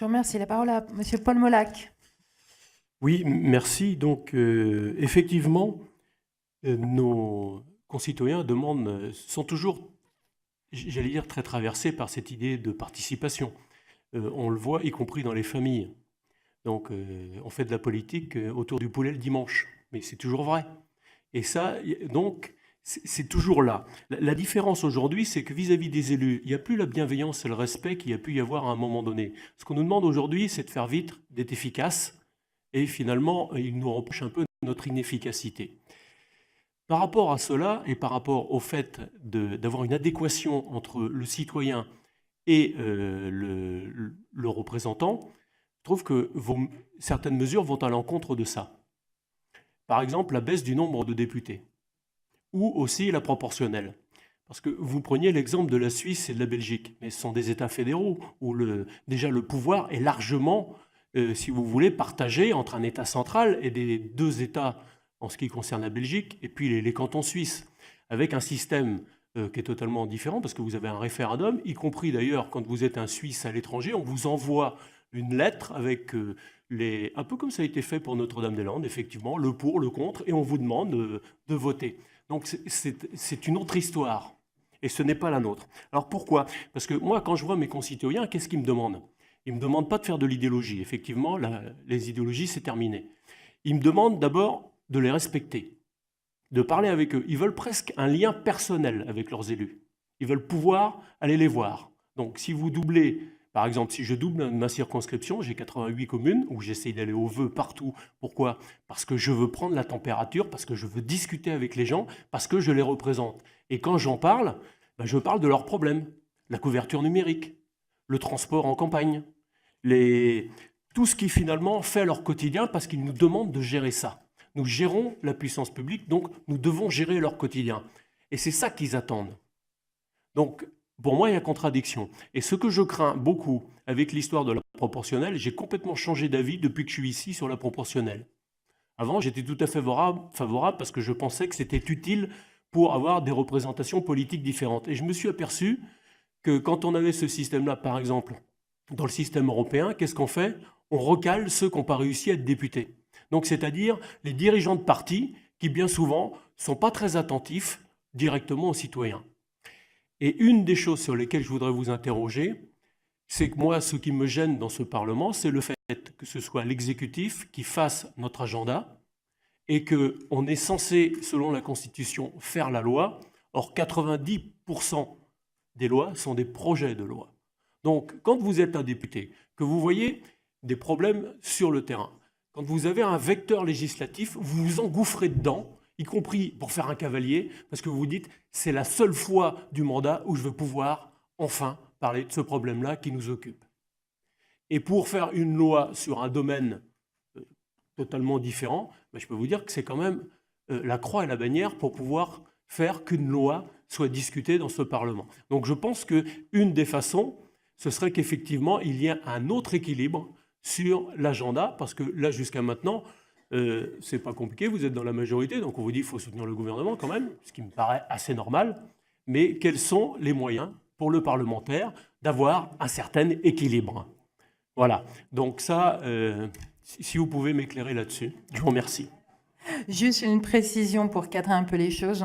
Je vous remercie. La parole à Monsieur Paul Molac. Oui, merci. Donc, effectivement, nos concitoyens sont toujours, j'allais dire, très traversés par cette idée de participation. On le voit, y compris dans les familles. Donc, on fait de la politique autour du poulet le dimanche, mais c'est toujours vrai. Et ça, donc, c'est toujours là. La différence aujourd'hui, c'est que vis-à-vis des élus, il n'y a plus la bienveillance et le respect qu'il y a pu y avoir à un moment donné. Ce qu'on nous demande aujourd'hui, c'est de faire vite, d'être efficace, et finalement, ils nous reprochent un peu notre inefficacité. Par rapport à cela, et par rapport au fait d'avoir une adéquation entre le citoyen et le représentant, je trouve que certaines mesures vont à l'encontre de ça. Par exemple, la baisse du nombre de députés, ou aussi la proportionnelle. Parce que vous preniez l'exemple de la Suisse et de la Belgique, mais ce sont des États fédéraux où déjà le pouvoir est largement, si vous voulez, partagé entre un État central et des deux États en ce qui concerne la Belgique, et puis les cantons suisses, avec un système qui est totalement différent, parce que vous avez un référendum, y compris d'ailleurs quand vous êtes un Suisse à l'étranger, on vous envoie une lettre avec un peu comme ça a été fait pour Notre-Dame-des-Landes, effectivement, le pour, le contre, et on vous demande de voter. Donc c'est une autre histoire, et ce n'est pas la nôtre. Alors pourquoi? Parce que moi, quand je vois mes concitoyens, qu'est-ce qu'ils me demandent? Ils ne me demandent pas de faire de l'idéologie. Effectivement, les idéologies, c'est terminé. Ils me demandent d'abord de les respecter, de parler avec eux. Ils veulent presque un lien personnel avec leurs élus. Ils veulent pouvoir aller les voir. Donc si vous doublez, par exemple, si je double ma circonscription, j'ai 88 communes où j'essaye d'aller au vœu partout. Pourquoi? Parce que je veux prendre la température, parce que je veux discuter avec les gens, parce que je les représente. Et quand j'en parle, je parle de leurs problèmes. La couverture numérique, le transport en campagne, tout ce qui finalement fait leur quotidien parce qu'ils nous demandent de gérer ça. Nous gérons la puissance publique, donc nous devons gérer leur quotidien. Et c'est ça qu'ils attendent. Donc, pour moi, il y a contradiction. Et ce que je crains beaucoup avec l'histoire de la proportionnelle, j'ai complètement changé d'avis depuis que je suis ici sur la proportionnelle. Avant, j'étais tout à fait favorable parce que je pensais que c'était utile pour avoir des représentations politiques différentes. Et je me suis aperçu que quand on avait ce système-là, par exemple, dans le système européen, qu'est-ce qu'on fait? On recale ceux qui n'ont pas réussi à être députés. Donc, c'est-à-dire les dirigeants de partis qui, bien souvent, ne sont pas très attentifs directement aux citoyens. Et une des choses sur lesquelles je voudrais vous interroger, c'est que moi, ce qui me gêne dans ce Parlement, c'est le fait que ce soit l'exécutif qui fasse notre agenda et qu'on est censé, selon la Constitution, faire la loi. Or, 90% des lois sont des projets de loi. Donc, quand vous êtes un député, que vous voyez des problèmes sur le terrain, quand vous avez un vecteur législatif, vous vous engouffrez dedans, y compris pour faire un cavalier, parce que vous vous dites, c'est la seule fois du mandat où je veux pouvoir enfin parler de ce problème-là qui nous occupe. Et pour faire une loi sur un domaine totalement différent, je peux vous dire que c'est quand même la croix et la bannière pour pouvoir faire qu'une loi soit discutée dans ce Parlement. Donc je pense qu'une des façons, ce serait qu'effectivement, il y ait un autre équilibre sur l'agenda, parce que là, jusqu'à maintenant, c'est pas compliqué, vous êtes dans la majorité, donc on vous dit qu'il faut soutenir le gouvernement quand même, ce qui me paraît assez normal, mais quels sont les moyens pour le parlementaire d'avoir un certain équilibre? Voilà, donc ça, si vous pouvez m'éclairer là-dessus, je vous remercie. Juste une précision pour cadrer un peu les choses.